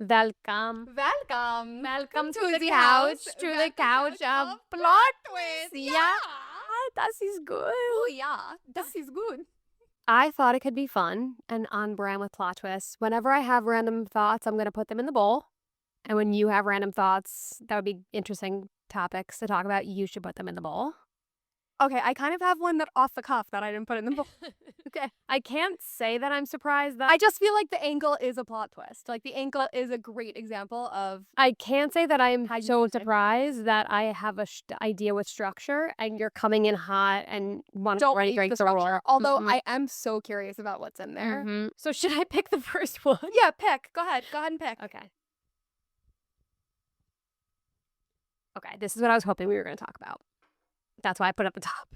Welcome. Welcome. Welcome to to the the couch. couch, to Welcome the couch of of plot twist. twists. Yeah. Das ist good. Oh yeah, das ist good. I thought it could be fun and on brand with plot twists. Whenever I have random thoughts, I'm going to put them in the bowl. And when you have random thoughts, that would be interesting topics to talk about. You should put them in the bowl. Okay, I kind of have one that off the cuff that I didn't put in the book. Okay. I can't say that I'm surprised that I just feel like the ankle is a plot twist. Like the ankle is a great example of I can't say that I'm How you so use it. surprised that I have a idea with structure and you're coming in hot and want to don't ready eat drink the the roar. structure. Although Mhm. I am so curious about what's in there. Mhm. So should I pick the first one? Yeah, pick. Go ahead. Go ahead and pick. Okay. Okay, this is what I was hoping we were going to talk about. That's why I put it at the top.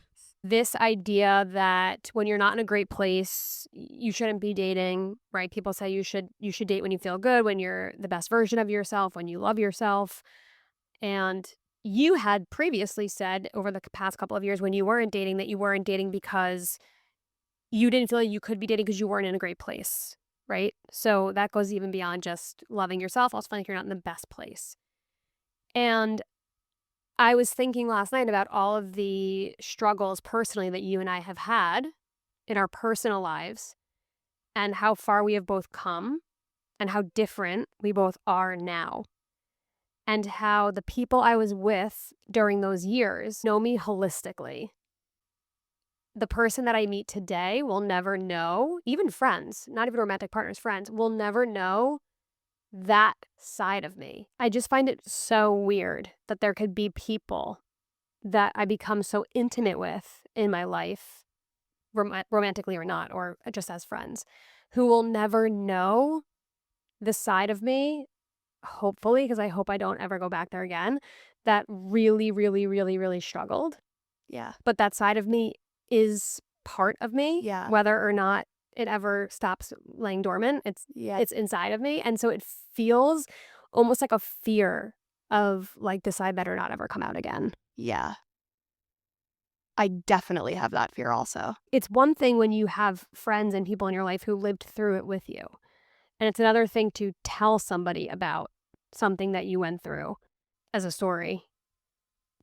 This idea that when you're not in a great place, you shouldn't be dating, right? People say you should date when you feel good, when you're the best version of yourself, when you love yourself. And you had previously said over the past couple of years when you weren't dating that you weren't dating because you didn't feel like you could be dating because you weren't in a great place, right? So that goes even beyond just loving yourself, also feeling like you're not in the best place. And I was thinking last night about all of the struggles personally that you and I have had in our personal lives and how far we have both come and how different we both are now. And how the people I was with during those years know me holistically. The person that I meet today will never know, even friends, not even romantic partners, friends, will never know that side of me. I just find it so weird that there could be people that I become so intimate with in my life, romantically or not, or just as friends, who will never know the side of me, hopefully, because I hope I don't ever go back there again, that really, really, really, really struggled. Yeah. But that side of me is part of me, Yeah. whether or not it ever stops laying dormant. It's inside of me. And so it feels almost like a fear of like this I better not ever come out again. Yeah. I definitely have that fear also. It's one thing when you have friends and people in your life who lived through it with you. And it's another thing to tell somebody about something that you went through as a story.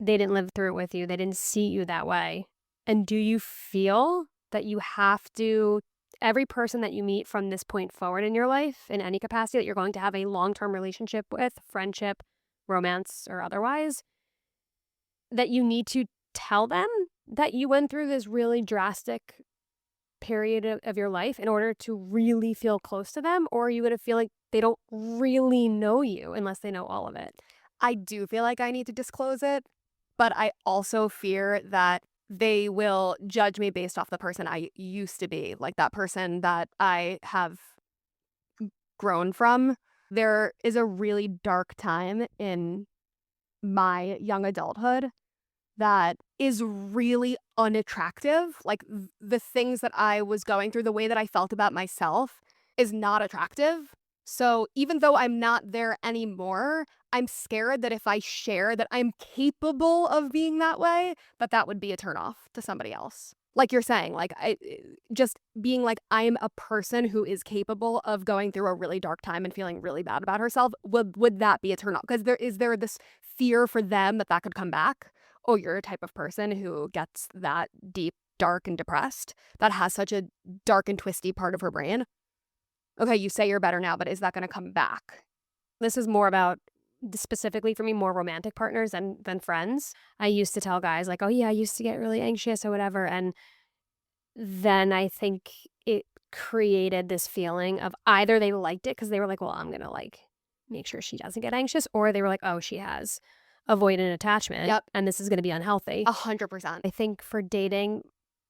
They didn't live through it with you. They didn't see you that way. And do you feel that you have to, every person that you meet from this point forward in your life, in any capacity that you're going to have a long-term relationship with, friendship, romance, or otherwise, that you need to tell them that you went through this really drastic period of your life in order to really feel close to them? Or are you going to feel like they don't really know you unless they know all of it? I do feel like I need to disclose it, but I also fear that they will judge me based off the person I used to be, like that person that I have grown from. There is a really dark time in my young adulthood that is really unattractive. Like the things that I was going through, the way that I felt about myself is not attractive. So even though I'm not there anymore, I'm scared that if I share that I'm capable of being that way, that would be a turnoff to somebody else. Like you're saying, like I just being like I'm a person who is capable of going through a really dark time and feeling really bad about herself. Would that be a turnoff? Because is there this fear for them that could come back? Oh, you're a type of person who gets that deep, dark, and depressed, that has such a dark and twisty part of her brain. Okay, you say you're better now, but is that going to come back? This is more about, specifically for me, more romantic partners than friends. I used to tell guys like, oh yeah, I used to get really anxious or whatever. And then I think it created this feeling of either they liked it because they were like, well, I'm going to like make sure she doesn't get anxious. Or they were like, oh, she has avoidant attachment. Yep. And this is going to be unhealthy. 100%. I think for dating,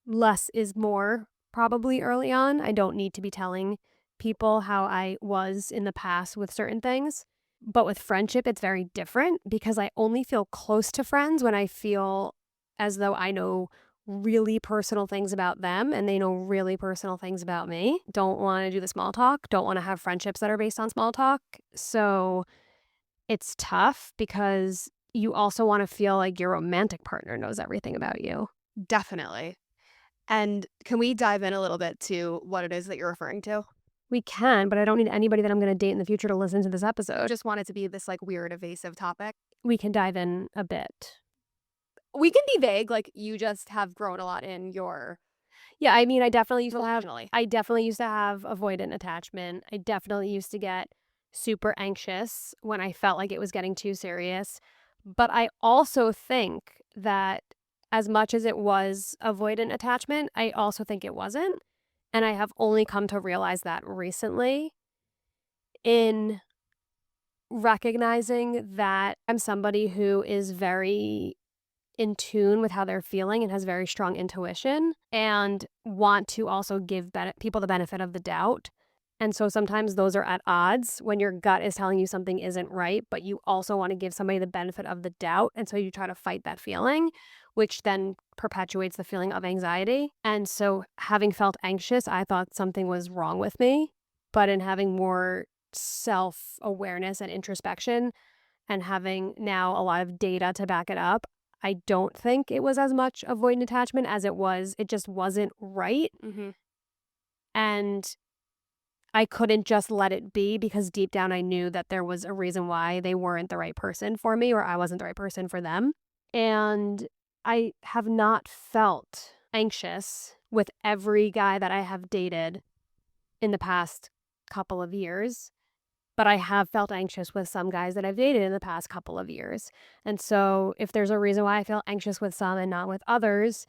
less is more probably early on. I don't need to be telling people how I was in the past with certain things. But with friendship, it's very different because I only feel close to friends when I feel as though I know really personal things about them and they know really personal things about me. Don't want to do the small talk. Don't want to have friendships that are based on small talk. So it's tough because you also want to feel like your romantic partner knows everything about you. Definitely. And can we dive in a little bit to what it is that you're referring to? We can, but I don't need anybody that I'm going to date in the future to listen to this episode. Just want it to be this like weird evasive topic. We can dive in a bit. We can be vague, like you just have grown a lot in your Yeah, I mean, relationally. I definitely used to have avoidant attachment. I definitely used to get super anxious when I felt like it was getting too serious. But I also think that as much as it was avoidant attachment, I also think it wasn't. And I have only come to realize that recently in recognizing that I'm somebody who is very in tune with how they're feeling and has very strong intuition and want to also give people the benefit of the doubt. And so sometimes those are at odds when your gut is telling you something isn't right, but you also want to give somebody the benefit of the doubt. And so you try to fight that feeling, which then perpetuates the feeling of anxiety. And so having felt anxious, I thought something was wrong with me. But in having more self awareness and introspection and having now a lot of data to back it up, I don't think it was as much avoidant attachment as it just wasn't right. Mhm. And I couldn't just let it be because deep down I knew that there was a reason why they weren't the right person for me or I wasn't the right person for them. And I have not felt anxious with every guy that I have dated in the past couple of years. But I have felt anxious with some guys that I've dated in the past couple of years. And so if there's a reason why I feel anxious with some and not with others,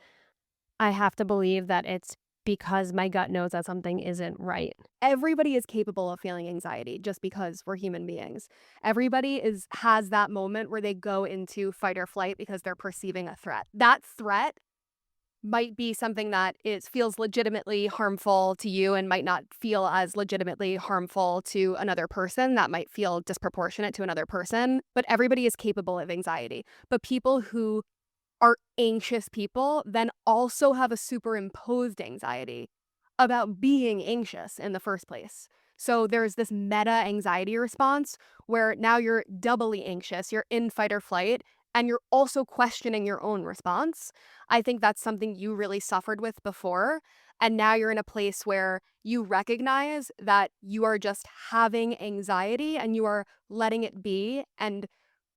I have to believe that it's because my gut knows that something isn't right. Everybody is capable of feeling anxiety just because we're human beings. Everybody has that moment where they go into fight or flight because they're perceiving a threat. That threat might be something that feels legitimately harmful to you and might not feel as legitimately harmful to another person. That might feel disproportionate to another person, but everybody is capable of anxiety. But people who are anxious people then also have a superimposed anxiety about being anxious in the first place. So there's this meta anxiety response where now you're doubly anxious, you're in fight or flight, and you're also questioning your own response. I think that's something you really suffered with before. And now you're in a place where you recognize that you are just having anxiety and you are letting it be. And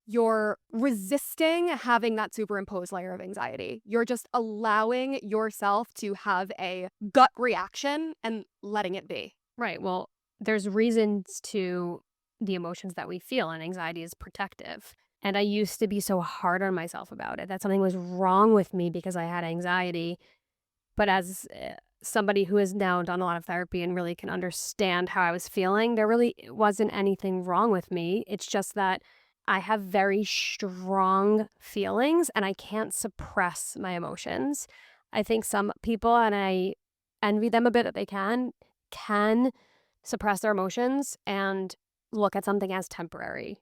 you're resisting having that superimposed layer of anxiety. You're just allowing yourself to have a gut reaction and letting it be. Right. Well, there's reasons to the emotions that we feel, and anxiety is protective. And I used to be so hard on myself about it, that something was wrong with me because I had anxiety. But as somebody who has now done a lot of therapy and really can understand how I was feeling, there really wasn't anything wrong with me. It's just that I have very strong feelings and I can't suppress my emotions. I think some people, and I envy them a bit that they can suppress their emotions and look at something as temporary.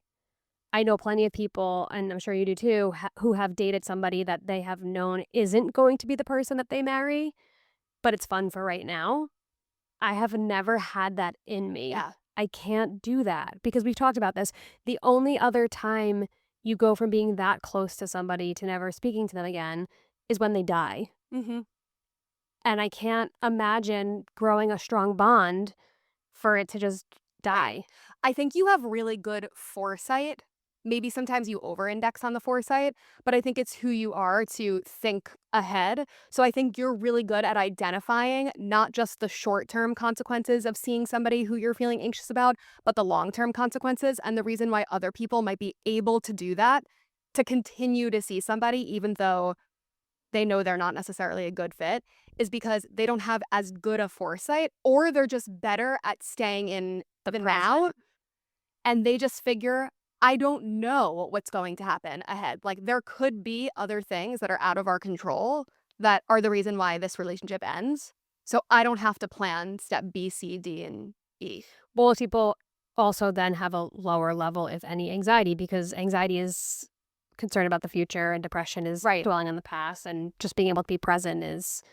I know plenty of people, and I'm sure you do too, who have dated somebody that they have known isn't going to be the person that they marry, but it's fun for right now. I have never had that in me. Yeah. I can't do that because we've talked about this. The only other time you go from being that close to somebody to never speaking to them again is when they die. Mhm. And I can't imagine growing a strong bond for it to just Right. die. I think you have really good foresight. Maybe sometimes you over-index on the foresight, but I think it's who you are to think ahead. So I think you're really good at identifying not just the short-term consequences of seeing somebody who you're feeling anxious about, but the long-term consequences. And the reason why other people might be able to do that, to continue to see somebody even though they know they're not necessarily a good fit, is because they don't have as good a foresight or they're just better at staying in the now, and they just figure, I don't know what's going to happen ahead. Like there could be other things that are out of our control that are the reason why this relationship ends. So I don't have to plan step B, C, D, and E. Well, people also then have a lower level, if any, anxiety because anxiety is concerned about the future and depression is Right. dwelling on the past, and just being able to be present is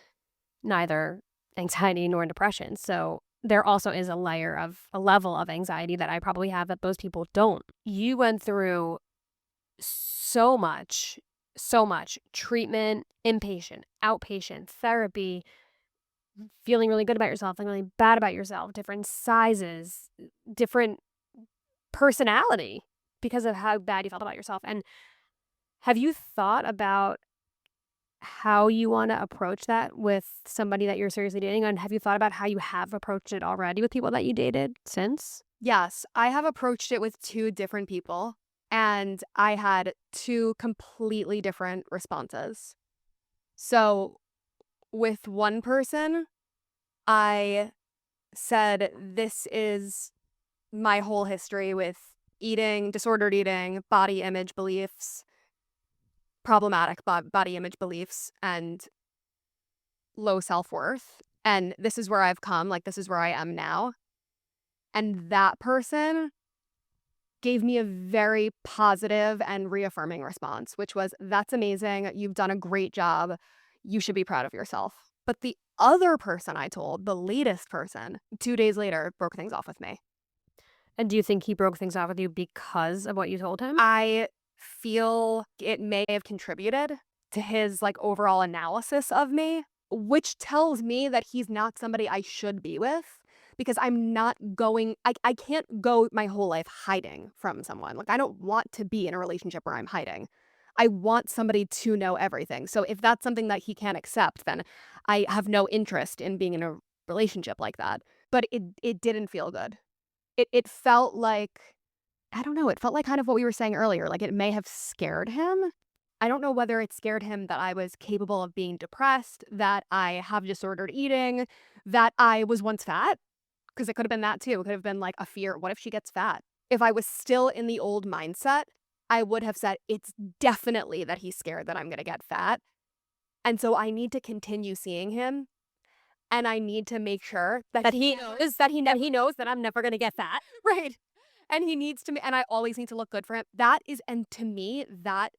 neither anxiety nor depression. So there also is a level of anxiety that I probably have that those people don't. You went through so much treatment, inpatient, outpatient, therapy, feeling really good about yourself, feeling really bad about yourself, different sizes, different personality because of how bad you felt about yourself. And have you thought about how you want to approach that with somebody that you're seriously dating? And have you thought about how you have approached it already with people that you dated since? Yes, I have approached it with 2 different people, and I had 2 completely different responses. So, with one person, I said, "This is my whole history with eating, disordered eating, body image beliefs, problematic body image beliefs, and low self-worth, and this is where I've come, like, this is where I am now." And that person gave me a very positive and reaffirming response, which was, "That's amazing. You've done a great job. You should be proud of yourself." But the other person I told, the latest person, 2 days later broke things off with me. And do you think he broke things off with you because of what you told him? I feel it may have contributed to his, like, overall analysis of me, which tells me that he's not somebody I should be with because I'm not going I can't go my whole life hiding from someone. Like, I don't want to be in a relationship where I'm hiding. I want somebody to know everything. So if that's something that he can't accept, then I have no interest in being in a relationship like that. But it didn't feel good. It felt like I don't know, it felt like kind of what we were saying earlier, like it may have scared him. I don't know whether it scared him that I was capable of being depressed, that I have disordered eating, that I was once fat, because it could have been that too. It could have been like a fear, what if she gets fat? If I was still in the old mindset, I would have said, it's definitely that he's scared that I'm gonna get fat. And so I need to continue seeing him, and I need to make sure that he knows That I'm never gonna get fat. right. And he needs to and I always need to look good for him. That is and to me, that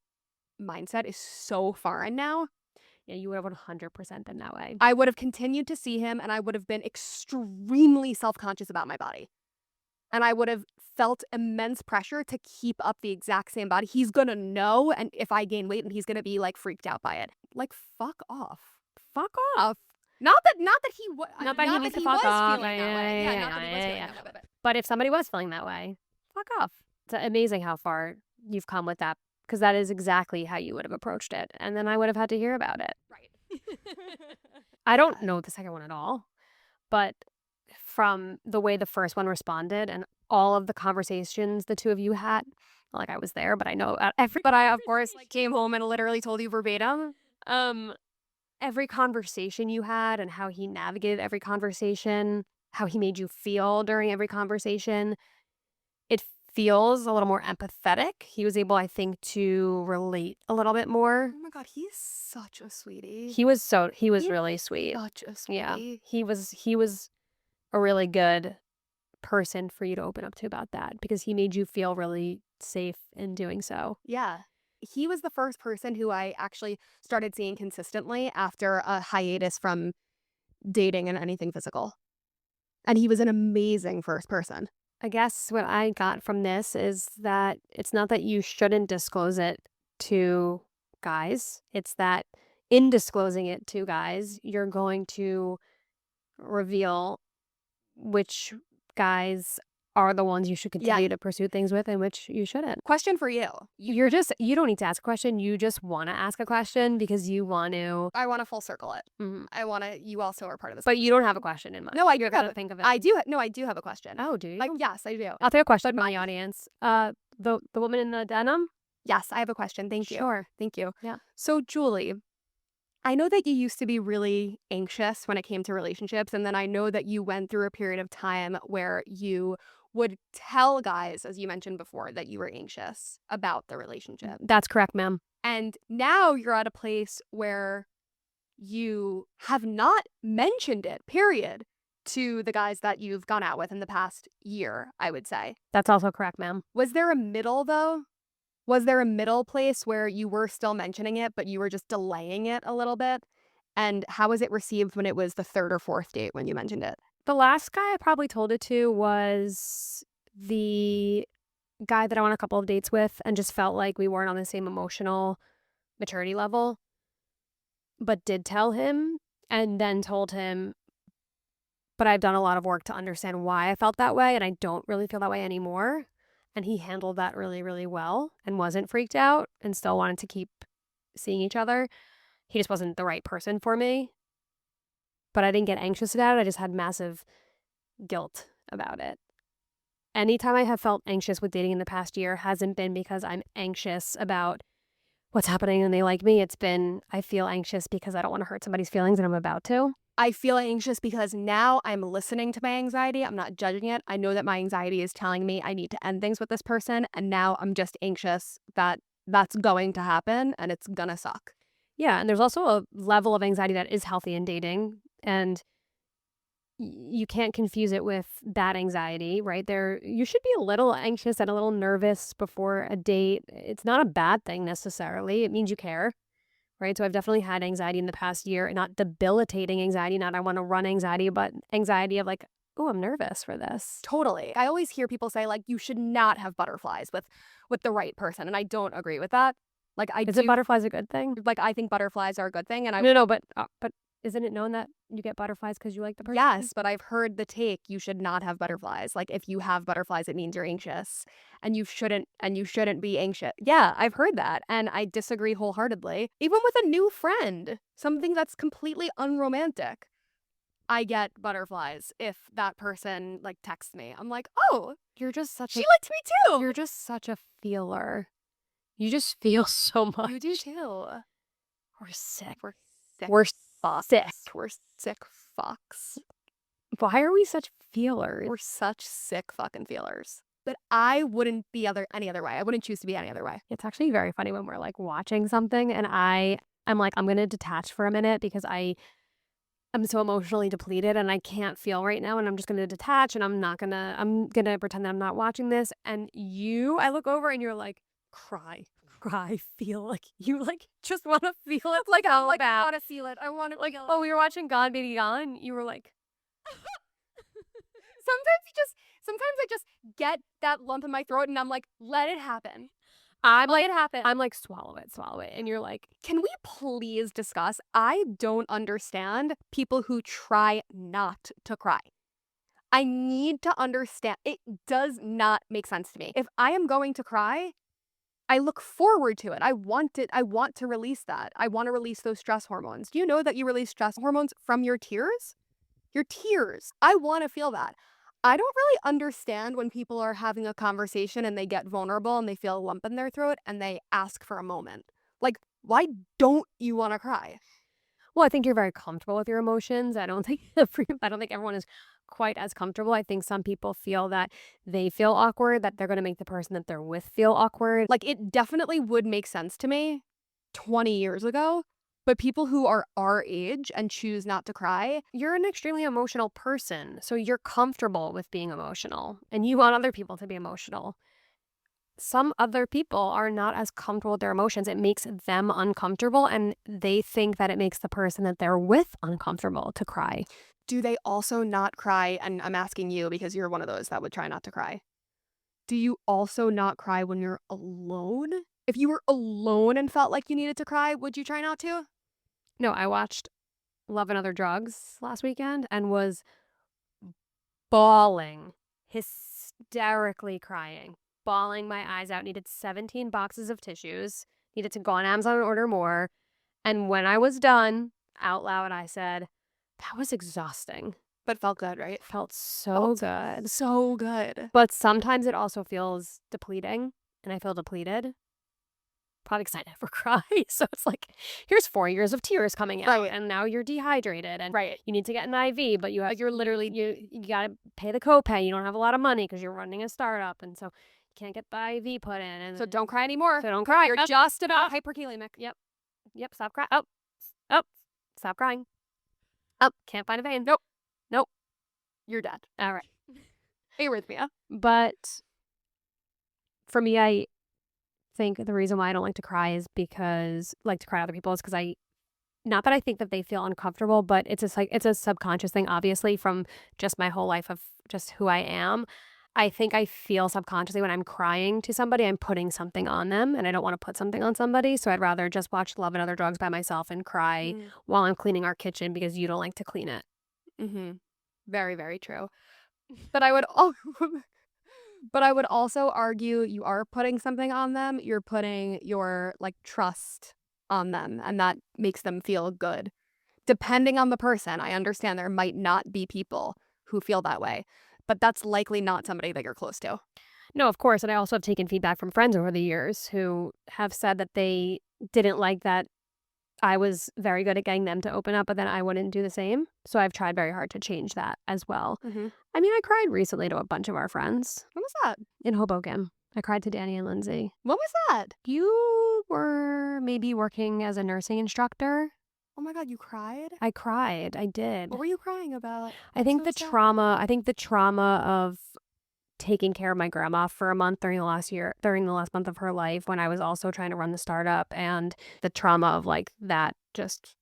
mindset is so foreign now. Yeah, you would have 100% been that way. I would have continued to see him, and I would have been extremely self-conscious about my body. And I would have felt immense pressure to keep up the exact same body. He's gonna know, and if I gain weight, and he's gonna be, like, freaked out by it. Like, fuck off. Fuck off. Not that he was Not that he needs to fuck off. feeling that way. Yeah, not that he was feeling Yeah. that way, but But if somebody was feeling that way, fuck off. It's amazing how far you've come with that because that is exactly how you would have approached it. And then I would have had to hear about it. right. I don't know the second one at all, but from the way the first one responded and all of the conversations the two of you had, like I was there, but I know but I of course like came home and literally told you verbatim. Um, every conversation you had and how he navigated every conversation, how he made you feel during every conversation, it feels a little more empathetic. He was able, I think, to relate a little bit more. Oh my god, he's such a sweetie. He was He's really sweet. such a Yeah. sweetie. He was a really good person for you to open up to about that because he made you feel really safe in doing so. Yeah. He was the first person who I actually started seeing consistently after a hiatus from dating and anything physical. And he was an amazing first person. I guess what I got from this is that it's not that you shouldn't disclose it to guys. It's that in disclosing it to guys, you're going to reveal which guys are the ones you should Yeah. continue to pursue things with and which you shouldn't. Question for you. You don't need to ask a question. You just want to ask a question because you want to. I want to full circle it. Mhm. I want to, you also are part of this. But you don't have a question in mind. No, I You're do gonna have think of it. I do. No, I do have a question. Oh, do you? Like, yes, I do. I'll take a question from my audience. The woman in the denim. Yes, I have a question. Thank you. Sure. Thank you. Yeah. So, Julie, I know that you used to be really anxious when it came to relationships. And then I know that you went through a period of time where you would tell guys, as you mentioned before, that you were anxious about the relationship. That's correct, ma'am. And now you're at a place where you have not mentioned it, period, to the guys that you've gone out with in the past year, I would say. That's also correct, ma'am. Was there a middle, though? Was there a middle place where you were still mentioning it, but you were just delaying it a little bit? And how was it received when it was the third or fourth date when you mentioned it? The last guy I probably told it to was the guy that I went on a couple of dates with and just felt like we weren't on the same emotional maturity level, but did tell him and then told him But I've done a lot of work to understand why I felt that way, and I don't really feel that way anymore. And he handled that really, really well and wasn't freaked out and still wanted to keep seeing each other. He just wasn't the right person for me. But I didn't get anxious about it. I just had massive guilt about it. Anytime I have felt anxious with dating in the past year hasn't been because I'm anxious about what's happening and they like me. It's been I feel anxious because I don't want to hurt somebody's feelings and I'm about to. I feel anxious because now I'm listening to my anxiety. I'm not judging it. I know that my anxiety is telling me I need to end things with this person. And now I'm just anxious that that's going to happen and it's gonna suck. Yeah, and there's also a level of anxiety that is healthy in dating, and you can't confuse it with bad anxiety, right? You should be a little anxious and a little nervous before a date. It's not a bad thing necessarily. It means you care, right? So I've definitely had anxiety in the past year, not debilitating anxiety, not I want to run anxiety, but anxiety of like, oh, I'm nervous for this. Totally. I always hear people say like you should not have butterflies with the right person, and I don't agree with that. Like I Is it do butterflies a good thing? like I think butterflies are a good thing, and No, but isn't it known that you get butterflies because you like the person? yes, but I've heard the take you should not have butterflies. Like if you have butterflies, it means you're anxious, and you shouldn't be anxious. Yeah, I've heard that, and I disagree wholeheartedly. Even with a new friend, something that's completely unromantic, I get butterflies if that person like texts me. I'm like, oh, You're just such she a likes me too. you're just such a feeler. You just feel so much. You do too. We're sick. We're sick. We're fucks. sick. We're sick fucks. Why are we such feelers? We're such sick fucking feelers. But I wouldn't be any other way. I wouldn't choose to be any other way. It's actually very funny when we're like watching something and I'm like, I'm gonna detach for a minute because I'm so emotionally depleted and I can't feel right now and I'm just gonna detach and I'm gonna pretend that I'm not watching this. And I look over and you're like, cry, feel like you like just wanna feel it Like so I bad. want to feel it. I want to Like, feel it. oh, we were watching Gone Baby Gone, you were like, Sometimes I just get that lump in my throat and I'm like, let it happen. I'm Let like, it happen. I'm like, swallow it. And you're like, Can we please discuss? I don't understand people who try not to cry. I need to understand. It does not make sense to me. If I am going to cry, I look forward to it. I want it. I want to release that. I want to release those stress hormones. Do you know that you release stress hormones from your tears? Your tears. I want to feel that. I don't really understand when people are having a conversation and they get vulnerable and they feel a lump in their throat and they ask for a moment. Like, why don't you want to cry? well, I think you're very comfortable with your emotions. I don't think I don't think everyone is quite as comfortable. I think some people feel that they feel awkward, that they're going to make the person that they're with feel awkward. Like, it definitely would make sense to me 20 years ago, but people who are our age and choose not to cry, You're an extremely emotional person, so you're comfortable with being emotional, and you want other people to be emotional. Some other people are not as comfortable with their emotions. It makes them uncomfortable, and they think that it makes the person that they're with uncomfortable to cry. do they also not cry? And I'm asking you because you're one of those that would try not to cry. Do you also not cry when you're alone? If you were alone and felt like you needed to cry, would you try not to? No, I watched Love and Other Drugs last weekend and was bawling, hysterically crying, bawling my eyes out, needed 17 boxes of tissues, needed to go on Amazon and order more. And when I was done, out loud, I said, that was exhausting. But felt good, right? Felt so good. So good. But sometimes it also feels depleting, and I feel depleted. Probably because I never cry. So it's like, here's 4 years of tears coming out, Right. and now you're dehydrated, and Right. you need to get an IV, but you're literally you gotta pay the copay. You don't have a lot of money because you're running a startup, and so you can't get the IV put in. And So don't cry anymore. so don't cry. You're Oh, just about oh. hyperkalemic. Yep. Stop crying. Oh, stop crying. Oh, can't find a vein. Nope. Nope. You're dead. All right. Arrhythmia. But for me, I think the reason why I don't like to cry is because like to cry at other people is because not that I think that they feel uncomfortable, but it's a subconscious thing, obviously, from just my whole life of just who I am. I think I feel subconsciously when I'm crying to somebody, I'm putting something on them, and I don't want to put something on somebody. So I'd rather just watch Love and Other Drugs by myself and cry while I'm cleaning our kitchen because you don't like to clean it. Mm-hmm. Very, very true. But but I would also argue you are putting something on them. You're putting your like trust on them, and that makes them feel good. Depending on the person, I understand there might not be people who feel that way, but that's likely not somebody that you're close to. No, of course, and I also have taken feedback from friends over the years who have said that they didn't like that I was very good at getting them to open up, but then I wouldn't do the same. So I've tried very hard to change that as well. Mhm. I mean, I cried recently to a bunch of our friends What was that? in Hoboken. I cried to Danny and Lindsay. What was that? You were maybe working as a nursing instructor. Oh my god, you cried? I cried. I What did. were you crying about? I think So the sad. trauma, I think the trauma of taking care of my grandma for a month during the last month of her life when I was also trying to run the startup, and the trauma of like that just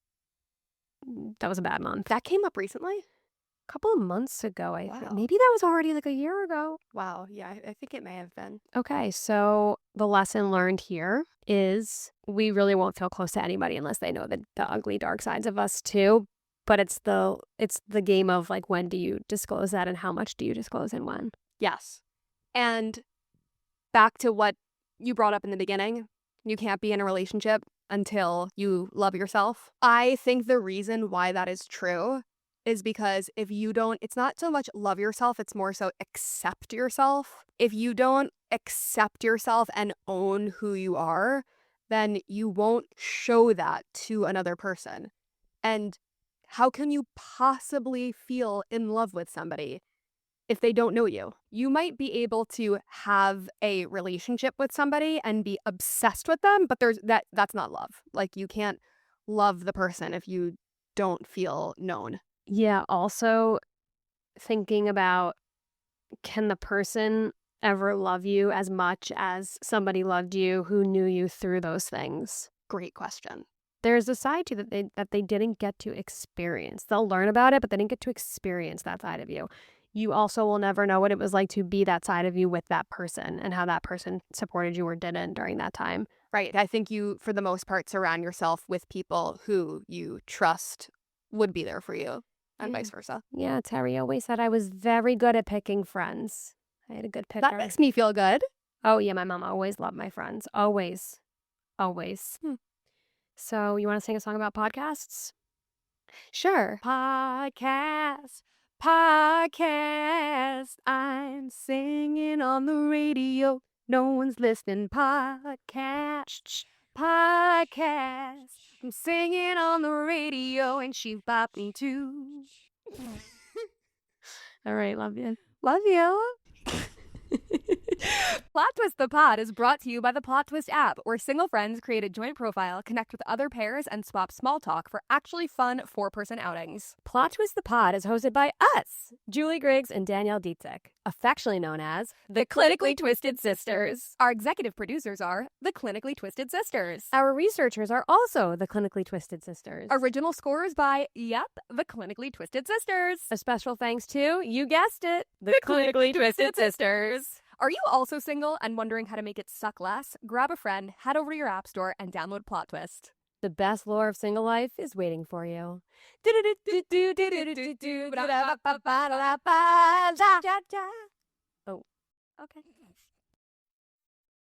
that was a bad month. That came up recently? A couple of months ago, Wow. maybe that was already like a year ago. Wow, yeah, I think it may have been. Okay, so the lesson learned here is we really won't feel close to anybody unless they know the ugly dark sides of us too. But it's the game of like, when do you disclose that and how much do you disclose and when? Yes. And back to what you brought up in the beginning, you can't be in a relationship until you love yourself. I think the reason why that is true is because if you don't, it's not so much love yourself, it's more so accept yourself. If you don't accept yourself and own who you are, then you won't show that to another person. And how can you possibly feel in love with somebody if they don't know you? You might be able to have a relationship with somebody and be obsessed with them, but that's not love. Like, you can't love the person if you don't feel known. Yeah, also thinking about, can the person ever love you as much as somebody loved you who knew you through those things? Great question. There's a side to you that they didn't get to experience. They'll learn about it, but they didn't get to experience that side of you. You also will never know what it was like to be that side of you with that person and how that person supported you or didn't during that time. Right. I think you, for the most part, surround yourself with people who you trust would be there for you, and Yeah. vice versa. Yeah, Terry always said I was very good at picking friends. I had a good That picker. makes me feel good. Oh, yeah, my mom always loved my friends. Always. Always. Hmm. So, you want to sing a song about podcasts? Sure. Podcast, podcast. I'm singing on the radio. No one's listening. Podcast, podcast. I'm singing on the radio, and she bopped me too. All right, love you. Love you. Plot Twist the Pod is brought to you by the Plot Twist app, where single friends create a joint profile, connect with other pairs, and swap small talk for actually fun 4-person outings. Plot Twist the Pod is hosted by us, Julie Griggs and Danielle Dietzek, affectionately known as the Clinically Twisted Sisters. Our executive producers are the Clinically Twisted Sisters. Our researchers are also the Clinically Twisted Sisters. Original scores by, the Clinically Twisted Sisters. A special thanks to, you guessed it, the Clinically Twisted Sisters. Are you also single and wondering how to make it suck less? Grab a friend, head over to your app store, and download Plot Twist. The best lore of single life is waiting for you. Oh, okay.